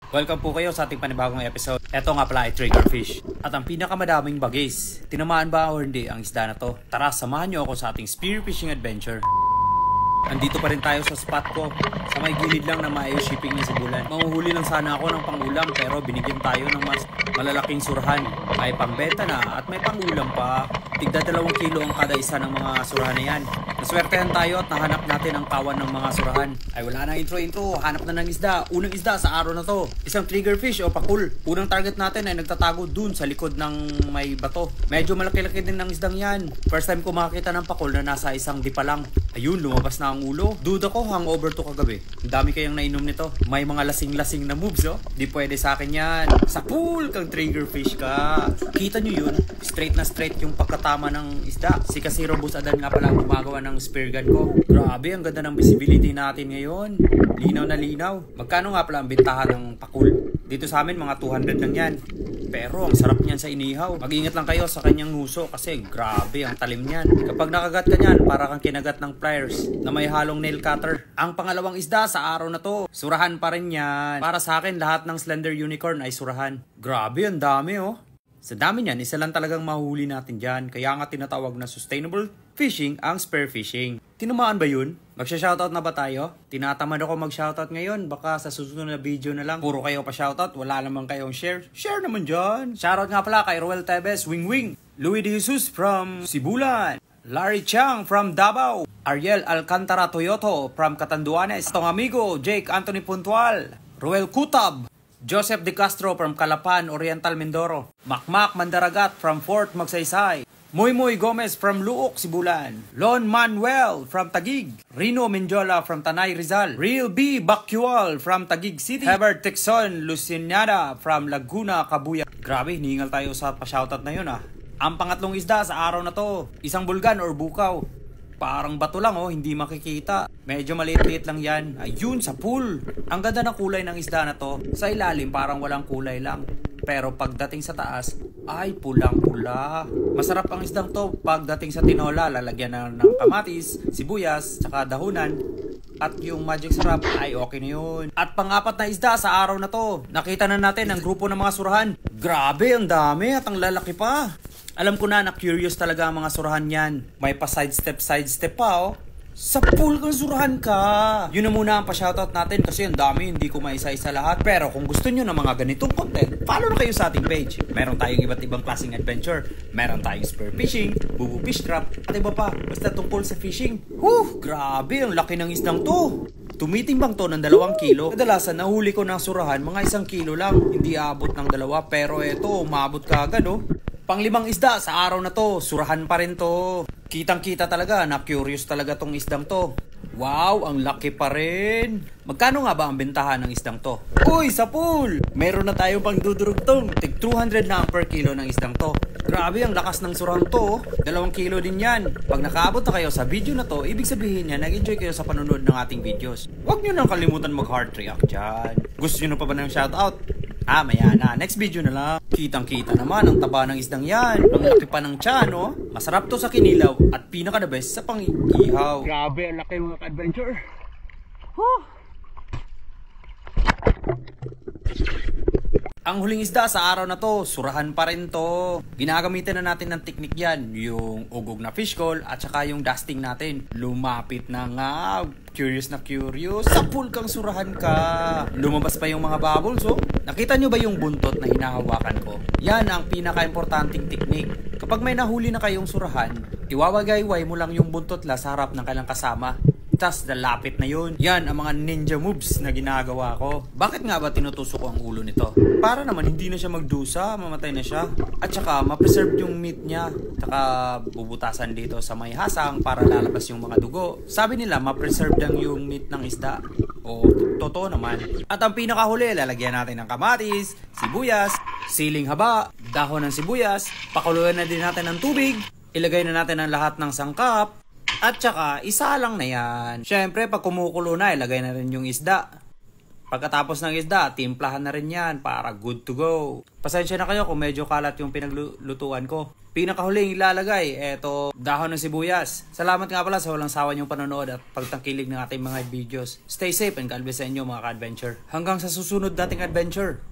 Welcome po kayo sa ating panibagong episode. Ito nga pala ay triggerfish. At ang pinakamadaming bagis. Tinamaan ba o hindi ang isda na to? Tara, samahan nyo ako sa ating spearfishing adventure. Andito pa rin tayo sa spot ko. Sa may gilid lang na maayos shipping ni Sibulan. Manguhuli lang sana ako ng pangulam pero binigyan tayo ng mas malalaking surhan. May pambenta na at may pangulam pa. Tigda 2 kilo ang kada isa ng mga surhan na yan. Naswertehan tayo at nahanap natin ang kawan ng mga surhan. Ay wala na intro. Hanap na ng isda. Unang isda sa araw na to. Isang triggerfish o pakul. Unang target natin ay nagtatago dun sa likod ng may bato. Medyo malaki-laki din ng isdang yan. First time ko makakita ng pakul na nasa isang dipa lang. Ayun, lumabas na ang ulo. Duda ko hangover to kagabi. Ang dami kayang nainom nito. May mga lasing-lasing na moves, oh. Di pwede sa akin yan. Sa pool kang triggerfish ka. Kita nyo yun? Straight na straight yung pagkatama ng isda. Si Kasiro Bus Adan nga pala gumagawa ng spear gun ko. Grabe, ang ganda ng visibility natin ngayon. Linaw na linaw. Magkano nga pala ang bintahan ng pakul? Dito sa amin mga 200 lang yan. Pero ang sarap niyan sa inihaw. Mag-ingat lang kayo sa kanyang nguso kasi grabe ang talim niyan. Kapag nakagat ka niyan, para kang kinagat ng pliers na may halong nail cutter. Ang pangalawang isda sa araw na to, surahan pa rin yan. Para sa akin, lahat ng slender unicorn ay surahan. Grabe, ang dami oh. Sa dami niyan, isa lang talagang mahuli natin dyan. Kaya nga tinatawag na sustainable fishing ang spearfishing. Tinamaan ba yun? Magsha-shoutout na ba tayo? Tinatamad ako mag-shoutout ngayon. Baka sa susunod na video na lang. Puro kayo pa shoutout. Wala naman kayong share. Share naman dyan. Shoutout nga pala kay Roel Tebes, Wing Wing. Louis De Jesus from Sibulan. Larry Chang from Davao. Ariel Alcantara Toyoto from Catanduanes. Tong amigo, Jake Anthony Puntual. Roel Kutab. Joseph De Castro from Calapan, Oriental Mindoro. Makmak Mandaragat from Fort Magsaysay. Moy Gomez from Luok, Sibulan. Lon Manuel from Taguig. Rino Menjola from Tanay, Rizal. Real B Bacual from Taguig City. Herbert Texon Lucignada from Laguna, Kabuya. Grabe, hiningal tayo sa pa-shoutout na yun ah. Ang pangatlong isda sa araw na to, isang bulgan or bukaw. Parang bato lang oh, hindi makikita. Medyo maliit-liit lang yan. Ayun, sa pool. Ang ganda ng kulay ng isda na to. Sa ilalim parang walang kulay lang. Pero pagdating sa taas, ay pulang-pula. Masarap ang isdang to pagdating sa tinola. Lalagyan na ng kamatis, sibuyas, tsaka dahunan. At yung magic sarap ay okay na yun. At pang-apat na isda sa araw na to. Nakita na natin ang grupo ng mga surahan. Grabe, ang dami at ang lalaki pa. Alam ko na curious talaga ang mga surahan yan. May pa sidestep pa oh. Sa pool kang surahan ka. Yun na muna ang pa-shoutout natin kasi ang dami, hindi ko maisa-isa lahat. Pero kung gusto nyo ng mga ganitong content, follow na kayo sa ating page. Meron tayong iba't ibang klaseng adventure. Meron tayong spear fishing, bubu fish trap, at iba pa. Basta tungkol sa fishing. Grabe, ang laki ng isdang to. Tumitimbang to ng 2 kilo. Kadalasan nahuli ko ng surahan mga 1 kilo lang. Hindi aabot ng 2 pero eto, umabot ka agad oh. Pang-5 isda sa araw na to, surahan pa rin to. Kitang-kita talaga, na-curious talaga tong isdang to. Wow, ang laki pa rin. Magkano nga ba ang bentahan ng isdang to? Uy, sa pool! Meron na tayong pang dudurugtong. Tig 200 na per kilo ng isdang to. Grabe, ang lakas ng surahan to. 2 kilo din yan. Pag nakaabot na kayo sa video na to, ibig sabihin niya, nag-enjoy kayo sa panunod ng ating videos. Huwag nyo nang kalimutan mag-heart react dyan. Gusto nyo na pa ba ng shoutout? Maya na. Next video na lang. Kitang-kita naman ang taba ng isdang yan. Ang laki pa ng tiyan, oh. Masarap to sa kinilaw at pinaka the best sa pang-ihaw. Grabe, ang laki mga ka-adventure. Ang huling isda sa araw na to, surahan pa rin to. Ginagamitan na natin ng teknik yan. Yung ugog na fish call at saka yung dusting natin. Lumapit na nga. Curious na curious. Sa pool kang surahan ka. Lumabas pa yung mga bubbles oh. Nakita nyo ba yung buntot na hinahawakan ko? Yan ang pinaka-importanting teknik. Kapag may nahuli na kayong surahan, iwawagayway mo lang yung buntot la sa harap ng kailang kasama. Tas lalapit na yun. Yan ang mga ninja moves na ginagawa ko. Bakit nga ba tinutusok ko ang ulo nito? Para naman hindi na siya magdusa, mamatay na siya. At saka ma-preserve yung meat niya. Saka bubutasan dito sa may hasang para lalabas yung mga dugo. Sabi nila ma-preserve lang yung meat ng isda. O totoo naman. At ang pinakahuli, lalagyan natin ng kamatis, sibuyas, siling haba, dahon ng sibuyas, pakuluan na din natin ng tubig, ilagay na natin ang lahat ng sangkap. At saka, isa lang na yan. Siyempre, pag kumukulo na, ilagay na rin yung isda. Pagkatapos ng isda, timplahan na rin yan para good to go. Pasensya na kayo kung medyo kalat yung pinaglutuan ko. Pinakahuling ilalagay, eto, dahon ng sibuyas. Salamat nga pala sa walang sawa niyong panonood at pagtangkilig ng ating mga videos. Stay safe and God bless sa inyo mga ka-adventure. Hanggang sa susunod nating adventure.